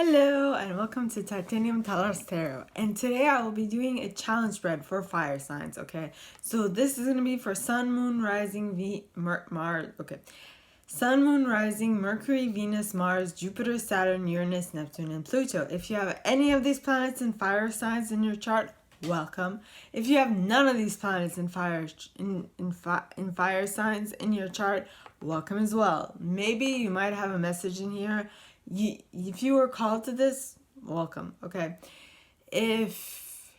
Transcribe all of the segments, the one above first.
Hello and welcome to Titanium Taurus Tarot, and today I will be doing a challenge spread for fire signs. Okay, so this is going to be for Sun, Moon, Rising, Mars. Okay, Sun, Moon, Rising, Mercury, Venus, Mars, Jupiter, Saturn, Uranus, Neptune, and Pluto. If you have any of these planets in fire signs in your chart, welcome. If you have none of these planets in fire signs in your chart, welcome as well. Maybe you might have a message in here. If you were called to this, welcome. Okay, if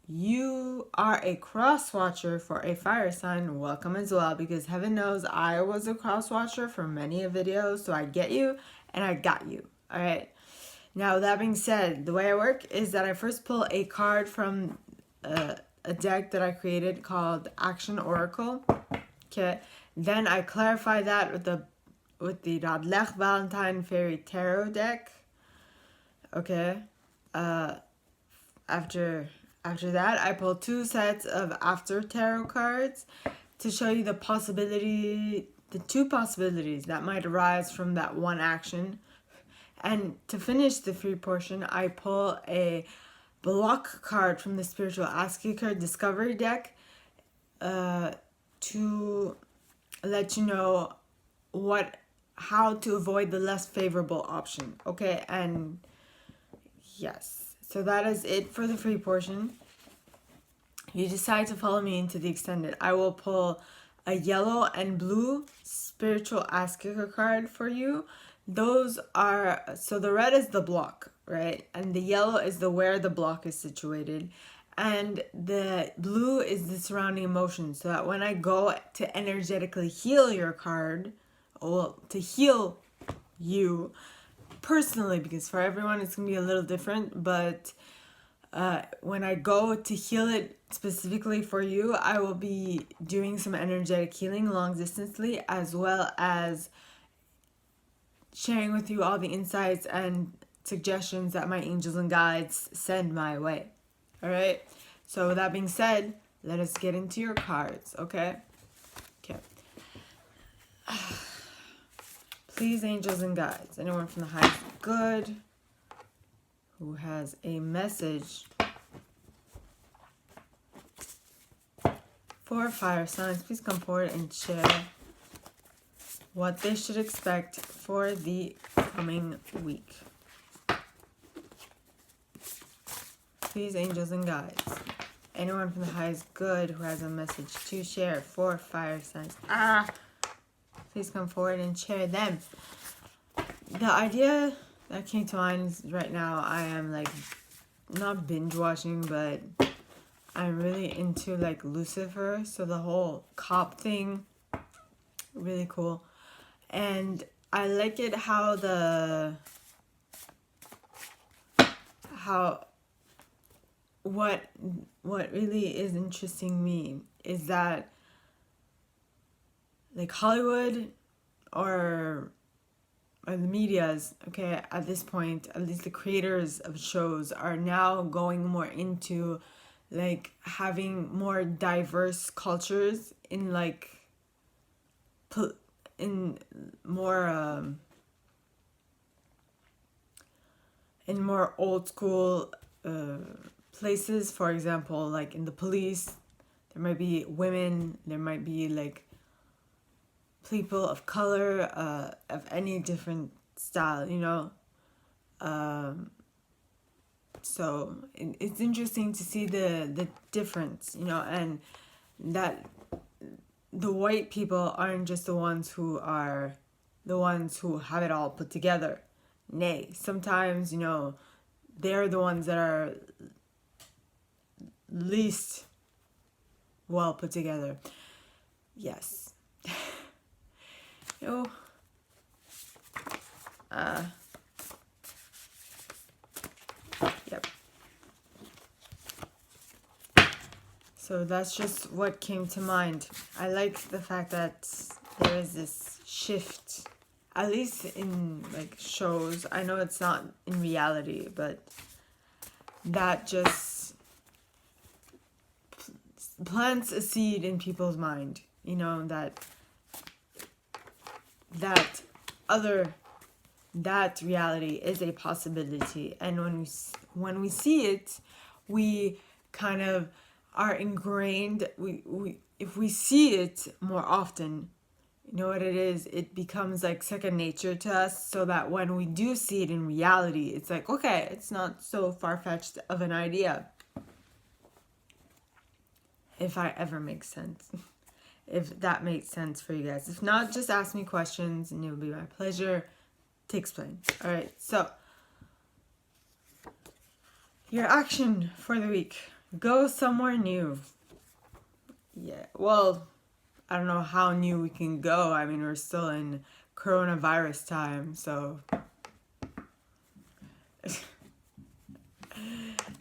you are a cross watcher for a fire sign, welcome as well, because heaven knows I was a cross watcher for many videos, so I get you and I got you. All right, now that being said, the way I work is that I first pull a card from a deck that I created called Action Oracle. Okay, then I clarify that with the Lech Valentine Fairy Tarot deck. Okay, after that, I pull two sets of After Tarot cards to show you the two possibilities that might arise from that one action. And to finish the free portion, I pull a block card from the Spiritual Asking Card Discovery deck to let you know how to avoid the less favorable option. Okay, and yes, so that is it for the free portion. If you decide to follow me into the extended, I will pull a yellow and blue Spiritual Asker card for you. Those are, so the red is the block, right? And the yellow is where the block is situated. And the blue is the surrounding emotion, so that when I go to energetically heal your card, well, to heal you personally, because for everyone it's gonna be a little different, but when I go to heal it specifically for you, I will be doing some energetic healing long distantly, as well as sharing with you all the insights and suggestions that my angels and guides send my way. All right, so with that being said, let us get into your cards. Okay. Please, angels and guides, anyone from the highest good who has a message for fire signs, please come forward and share what they should expect for the coming week. Please, angels and guides, anyone from the highest good who has a message to share for fire signs, please come forward and share them. The idea that came to mind is right now I am like not binge watching, but I'm really into like Lucifer, so the whole cop thing, really cool. And I like it what really is interesting me is that like Hollywood or the medias, okay, at this point, at least the creators of shows are now going more into like having more diverse cultures in like in more old school places. For example, like in the police, there might be women, there might be like people of color, of any different style, you know. So it's interesting to see the difference, you know, and that the white people aren't just the ones who have it all put together. Nay, sometimes, you know, they're the ones that are least well put together. Yes. Yep. So that's just what came to mind. I like the fact that there is this shift, at least in like shows. I know it's not in reality, but that just plants a seed in people's mind, you know, that other that reality is a possibility. And when we see it, we kind of are ingrained. If we see it more often, you know what it is? It becomes like second nature to us, so that when we do see it in reality, it's like, okay, it's not so far-fetched of an idea. If I ever make sense. If that makes sense for you guys. If not, just ask me questions and it will be my pleasure to explain. All right, so your action for the week. Go somewhere new. Yeah, well, I don't know how new we can go. I mean, we're still in coronavirus time, so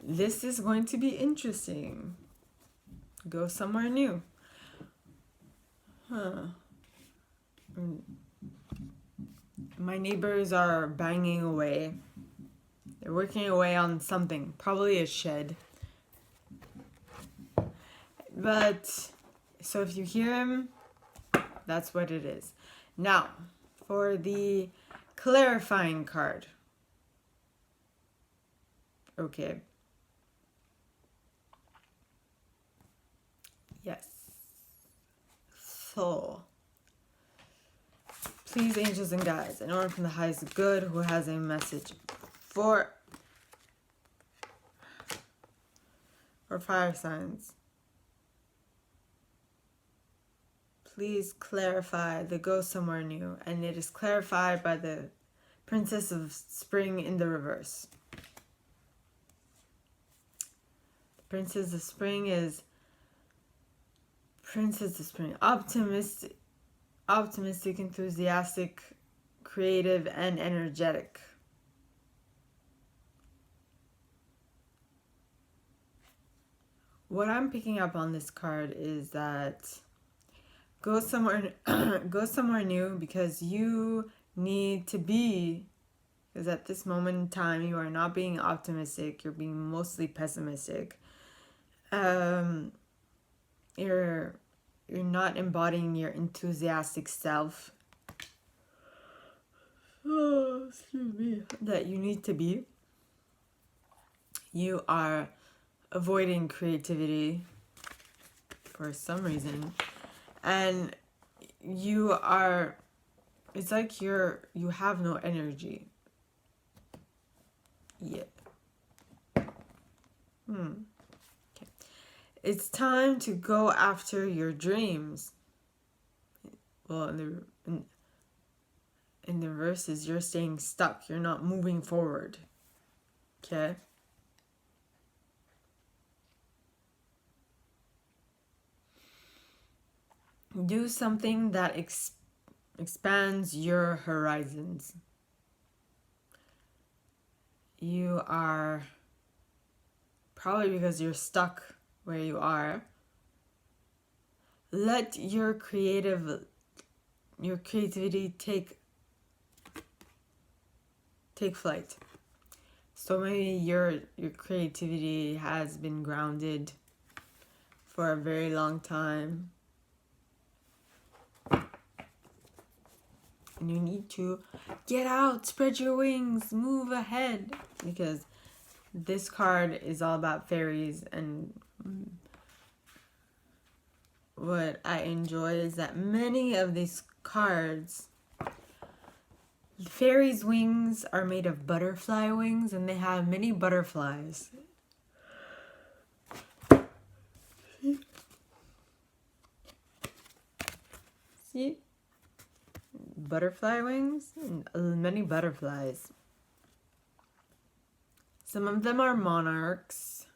this is going to be interesting. Go somewhere new. My neighbors are banging away. They're working away on something, probably a shed. But, so if you hear him, that's what it is. Now, for the clarifying card. Okay. Yes. So, please, angels and guides, anyone from the highest good who has a message for fire signs, please clarify the go somewhere new. And it is clarified by the Princess of Spring in the reverse. The Princess of Spring is Princess of Spring, optimistic, enthusiastic, creative, and energetic. What I'm picking up on this card is that go somewhere new, because you need to be, because at this moment in time you are not being optimistic, you're being mostly pessimistic. You're not embodying your enthusiastic self. Oh, excuse me. That you need to be. You are avoiding creativity for some reason, and it's like you have no energy. Yeah. Okay. It's time to go after your dreams. Well, in the verses, you're staying stuck. You're not moving forward. Okay? Do something that expands your horizons. You are, probably because you're stuck where you are, let your creativity take flight. So maybe your creativity has been grounded for a very long time, and you need to get out, spread your wings, move ahead, because this card is all about fairies. And what I enjoy is that many of these cards, fairies' wings are made of butterfly wings, and they have many butterflies. See? Butterfly wings, and many butterflies. Some of them are monarchs.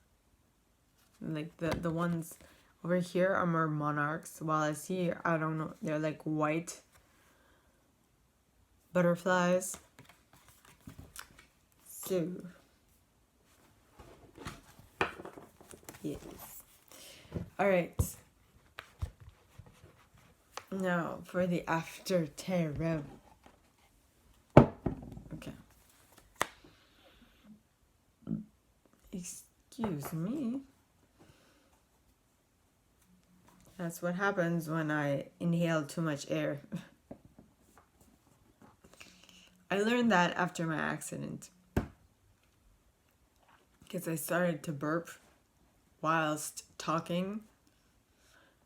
Like the ones over here are more monarchs, while I see, I don't know, they're like white butterflies. So, yes. Alright. Now for the after tarot. Okay. Excuse me. That's what happens when I inhale too much air. I learned that after my accident. Because I started to burp whilst talking.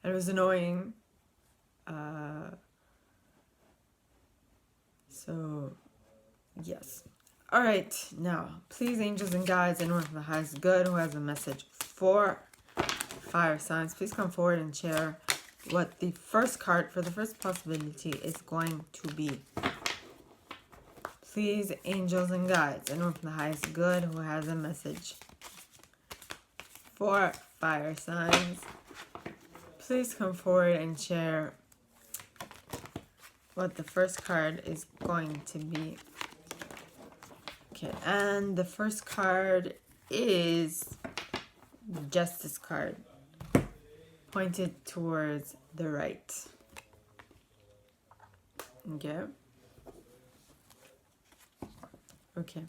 And it was annoying. So, yes. Alright, now, please, angels and guides, anyone from the highest good who has a message for fire signs, please come forward and share what the first card for the first possibility is going to be. Please, angels and guides, anyone from the highest good who has a message for fire signs, please come forward and share what the first card is going to be. Okay, and the first card is Justice card, pointed towards the right. Okay. Okay.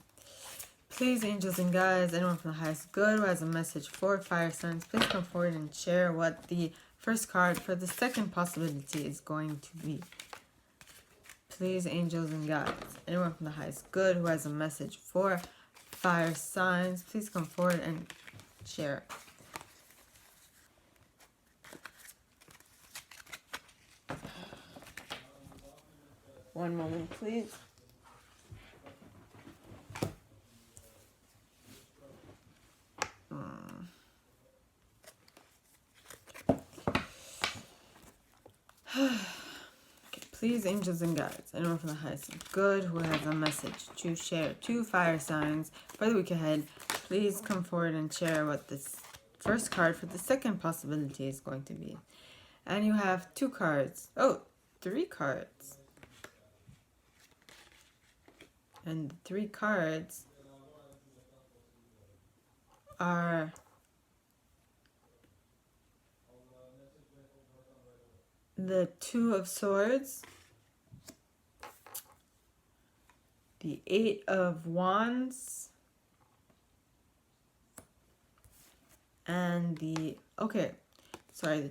Please, angels and guides, anyone from the highest good who has a message for fire signs, please come forward and share what the first card for the second possibility is going to be. Please, angels and guides, anyone from the highest good who has a message for fire signs, please come forward and share. One moment, please. Please, angels and guides, anyone from the highest good who has a message to share two fire signs for the week ahead, please come forward and share what this first card for the second possibility is going to be. And you have two cards. Oh, three cards. And the three cards are the Two of Swords, the Eight of Wands, and the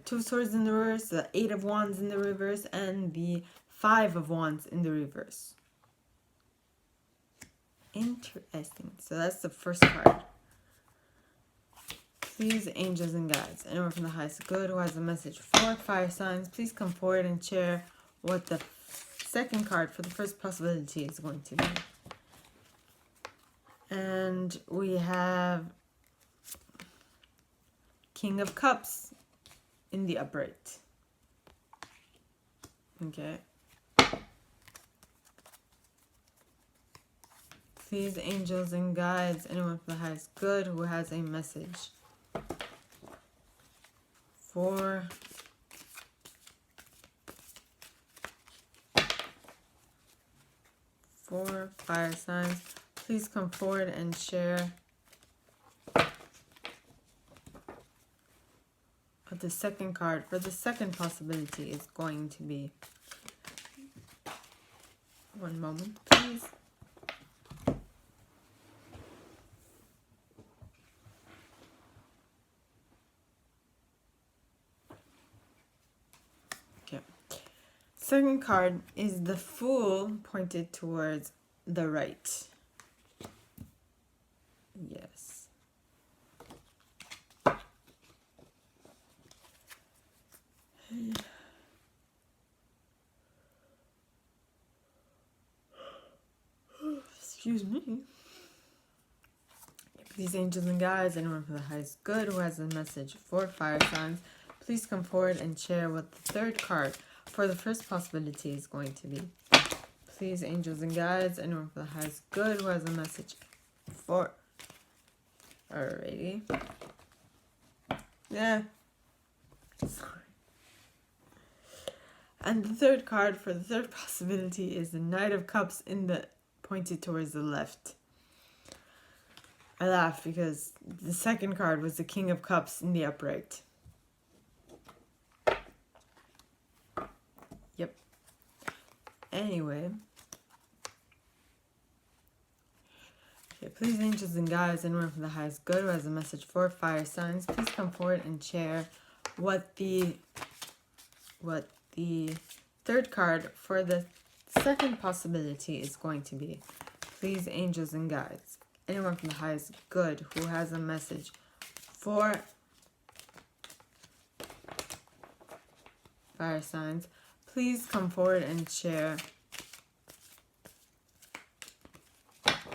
Two of Swords in the reverse, the Eight of Wands in the reverse, and the Five of Wands in the reverse. Interesting. So that's the first card. Please, angels and guides, anyone from the highest good who has a message for fire signs, please come forward and share what the second card for the first possibility is going to be. And we have King of Cups in the upright. Okay. Please, angels and guides, anyone from the highest good who has a message for fire signs, please come forward and share what the second card for the second possibility is going to be. One moment, please. Second card is the Fool, pointed towards the right. Yes. Excuse me. These angels and guides, anyone from the highest good who has a message for fire signs, please come forward and share what the third card for the first possibility is going to be. Please, angels and guides, anyone from the highest good who has a message for... Alrighty. Yeah. Sorry. And the third card for the third possibility is the Knight of Cups in the pointed towards the left. I laugh because the second card was the King of Cups in the upright. Yep. Anyway. Okay, please, angels and guides, anyone from the highest good who has a message for fire signs, please come forward and share what the third card for the second possibility is going to be, please, angels and guides, anyone from the highest good who has a message for fire signs, please come forward and share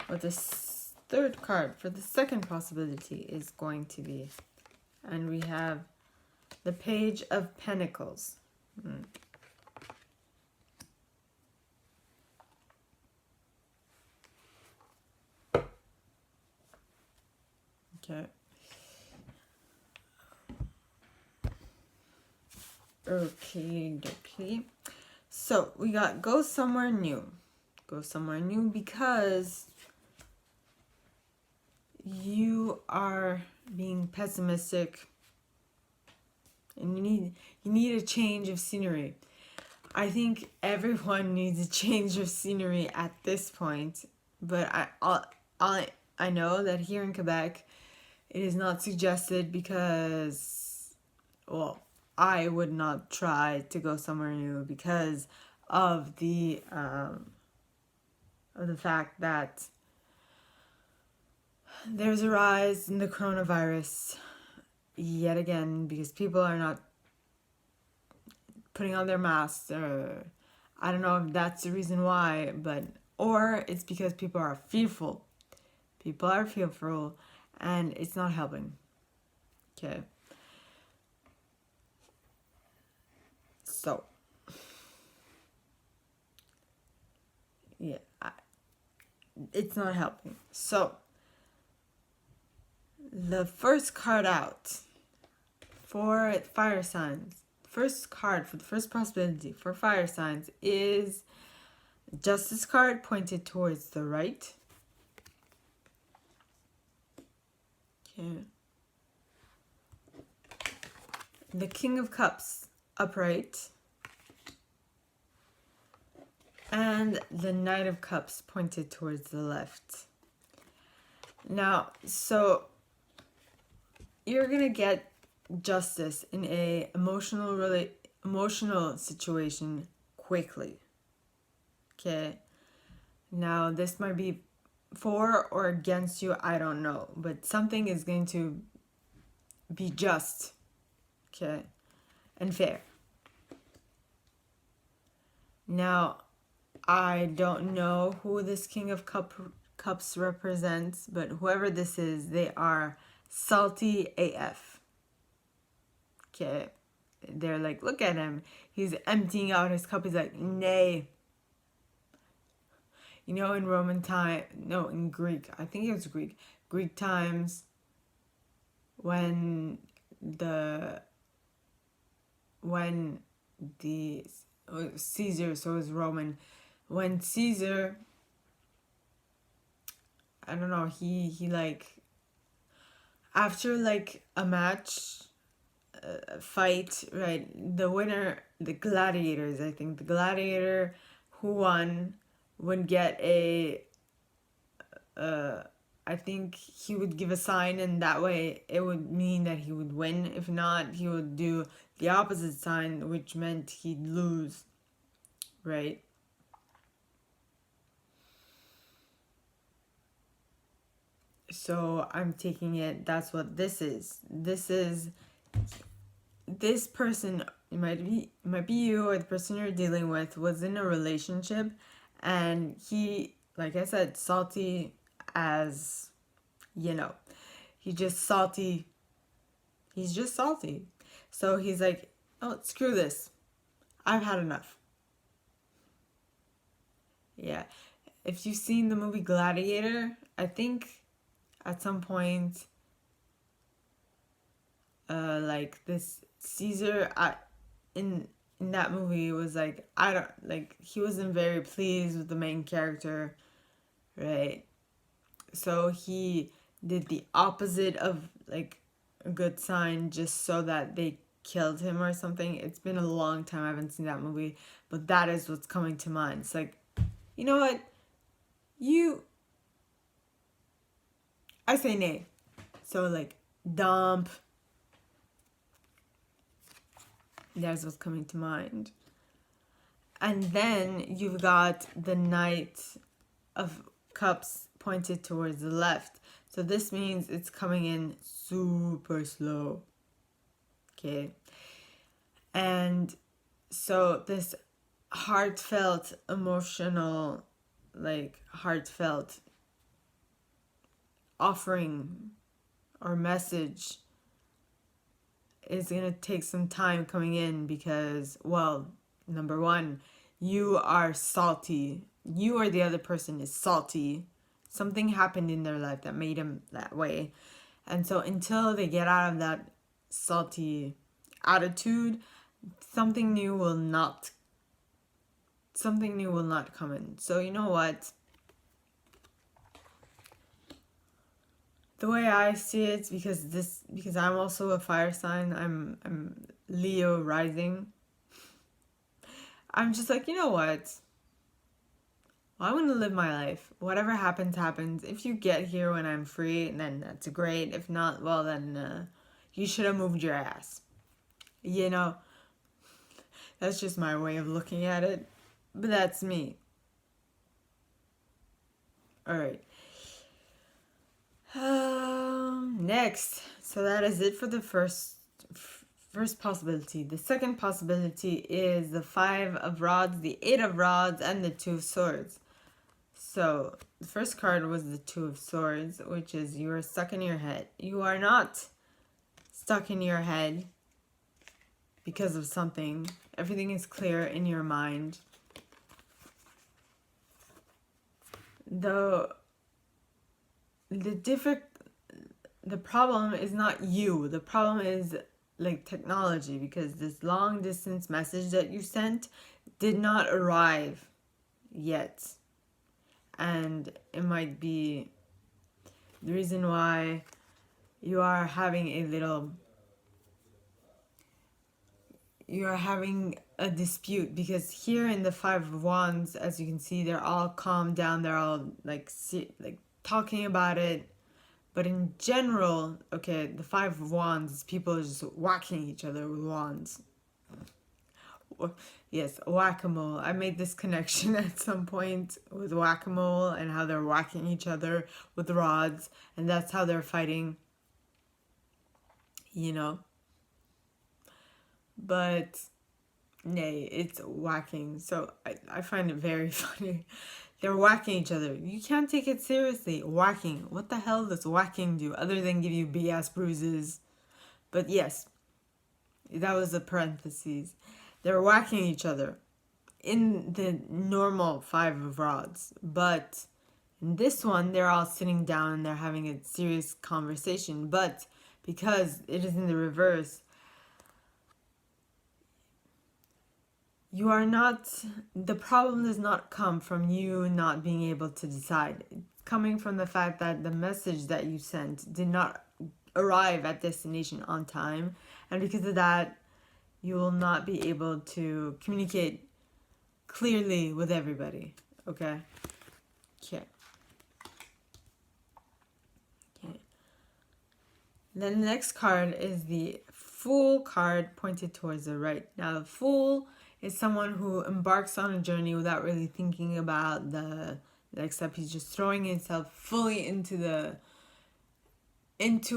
what the third card for the second possibility is going to be. And we have the Page of Pentacles. Okay. Okay. So we got go somewhere new. Go somewhere new because you are being pessimistic and you need a change of scenery. I think everyone needs a change of scenery at this point, but I know that here in Quebec it is not suggested because, well, I would not try to go somewhere new because of the fact that there's a rise in the coronavirus yet again because people are not putting on their masks, or I don't know if that's the reason why, but or it's because people are fearful. People are fearful and it's not helping. Okay. So yeah, it's not helping. So the first card out for fire signs, first card for the first possibility for fire signs is Justice card pointed towards the right. Okay. The King of Cups upright. And the Knight of Cups pointed towards the left. Now, so you're going to get justice in a emotional situation quickly. Okay. Now, this might be for or against you, I don't know, but something is going to be just, okay, and fair. Now, I don't know who this King of Cups represents, but whoever this is, they are salty AF. Okay. They're like, look at him. He's emptying out his cup. He's like, nay. You know, in Roman time, no, in Greek, I think it was Greek times, when the Caesar, so it was Roman, when Caesar, I don't know, he like, after like a match, fight, right, the winner, the gladiators, I think the gladiator who won would get I think he would give a sign, and that way it would mean that he would win. If not, he would do the opposite sign, which meant he'd lose, right? So I'm taking it, that's what this is. This person, it might be you, or the person you're dealing with was in a relationship, and he, like I said, salty as, you know, he's just salty. So he's like, oh, screw this. I've had enough. Yeah. If you've seen the movie Gladiator, I think at some point, like this Caesar, in that movie was like, he wasn't very pleased with the main character, right? So he did the opposite of like a good sign just so that they killed him or something. It's been a long time, I haven't seen that movie, but that is what's coming to mind. It's like, you know what? I say nay. So like, dump. That's what's coming to mind. And then you've got the Knight of Cups pointed towards the left. So this means it's coming in super slow. Okay. And so this heartfelt, emotional, like heartfelt offering or message is going to take some time coming in because, well, number one, you are salty. You or the other person is salty. Something happened in their life that made them that way. And so until they get out of that salty attitude, something new will not come in. So you know what? The way I see it, because I'm also a fire sign, I'm Leo rising. I'm just like, you know what? I want to live my life. Whatever happens, happens. If you get here when I'm free, then that's great. If not, well, then you should have moved your ass. You know, that's just my way of looking at it. But that's me. Alright. Next. So that is it for the first possibility. The second possibility is the 5 of Rods, the 8 of Rods, and the 2 of Swords. So the first card was the 2 of Swords, which is you are stuck in your head. You are not stuck in your head because of something. Everything is clear in your mind. The problem is not you. The problem is like technology, because this long distance message that you sent did not arrive yet. And it might be the reason why you are having a dispute, because here in the 5 of Wands, as you can see, they're all calmed down, they're all like talking about it. But in general, okay, the 5 of Wands is people just whacking each other with wands. Yes, whack-a-mole. I made this connection at some point with whack-a-mole and how they're whacking each other with rods, and that's how they're fighting, you know. But nay, it's whacking. So I find it very funny. They're whacking each other. You can't take it seriously. Whacking. What the hell does whacking do other than give you BS bruises? But yes, that was the parentheses. They're whacking each other in the normal 5 of Rods. But in this one, they're all sitting down and they're having a serious conversation. But because it is in the reverse, the problem does not come from you not being able to decide. It's coming from the fact that the message that you sent did not arrive at destination on time. And because of that, you will not be able to communicate clearly with everybody. Okay? Okay. Then the next card is the Fool card pointed towards the right. Now the Fool is someone who embarks on a journey without really thinking about the next step. He's just throwing himself fully into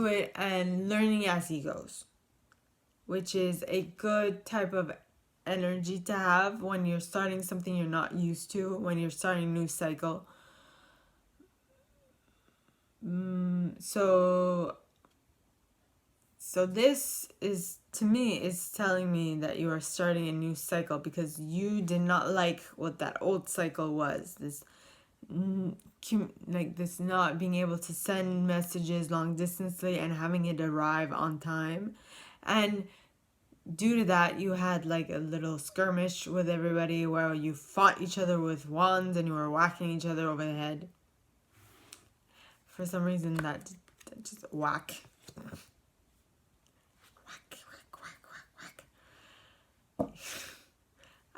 it and learning as he goes, which is a good type of energy to have when you're starting something you're not used to, when you're starting a new cycle. So this is, to me, is telling me that you are starting a new cycle because you did not like what that old cycle was. This not being able to send messages long distantly and having it arrive on time. And due to that, you had like a little skirmish with everybody where you fought each other with wands and you were whacking each other over the head. For some reason, that just whack.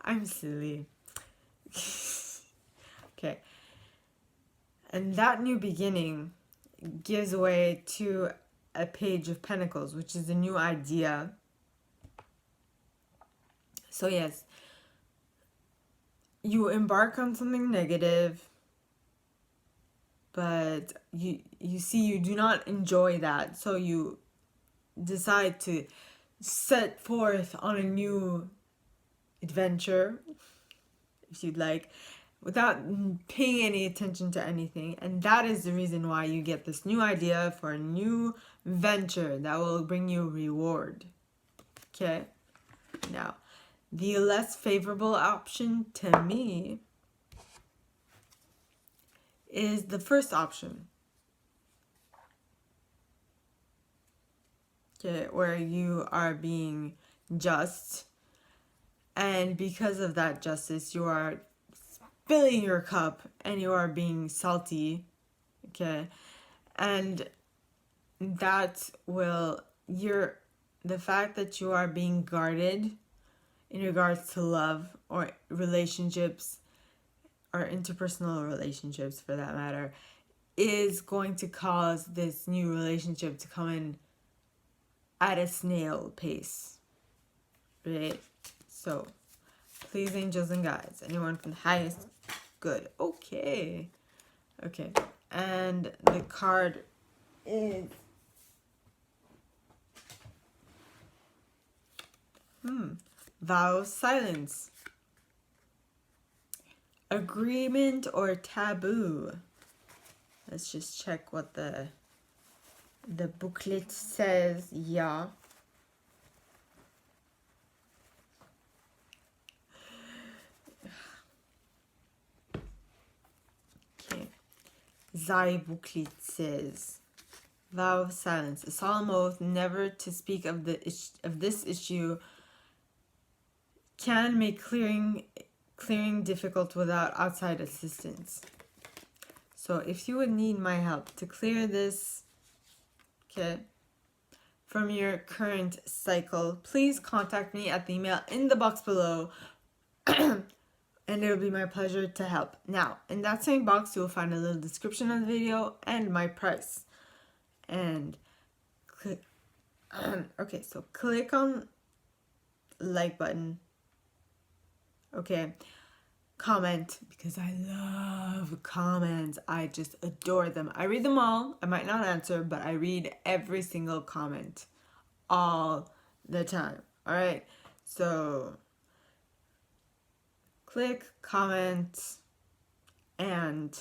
I'm silly. Okay. And that new beginning gives way to a Page of Pentacles, which is a new idea. So yes, you embark on something negative, but you see you do not enjoy that, so you decide to set forth on a new adventure, if you'd like, without paying any attention to anything. And that is the reason why you get this new idea for a new venture that will bring you reward. Okay? Now, the less favorable option to me is the first option. Okay, where you are being just, and because of that justice, you are filling your cup and you are being salty. Okay, and that will, the fact that you are being guarded in regards to love or relationships or interpersonal relationships for that matter, is going to cause this new relationship to come in at a snail pace, right? So please, angels and guides, anyone from the highest good. Okay, and the card is vow of silence, agreement or taboo. Let's just check what the booklet says. Yeah. Okay. Zai booklet says, vow of silence, a solemn oath never to speak of this issue can make clearing difficult without outside assistance. So if you would need my help to clear this, okay, from your current cycle, please contact me at the email in the box below and it'll be my pleasure to help. Now, in that same box, you'll find a little description of the video and my price. And click, okay, so click on like button. Okay, comment, because I love comments. I just adore them. I read them all. I might not answer, but I read every single comment all the time. All right, so click, comment, and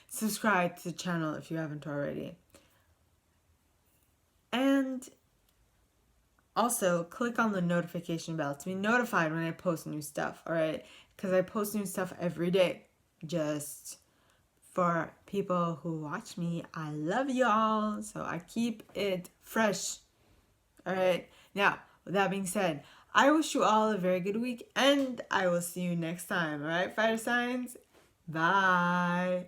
subscribe to the channel if you haven't already. And also, click on the notification bell to be notified when I post new stuff, alright? Because I post new stuff every day. Just for people who watch me, I love y'all. So I keep it fresh. Alright? Now, with that being said, I wish you all a very good week. And I will see you next time. Alright, fire signs? Bye.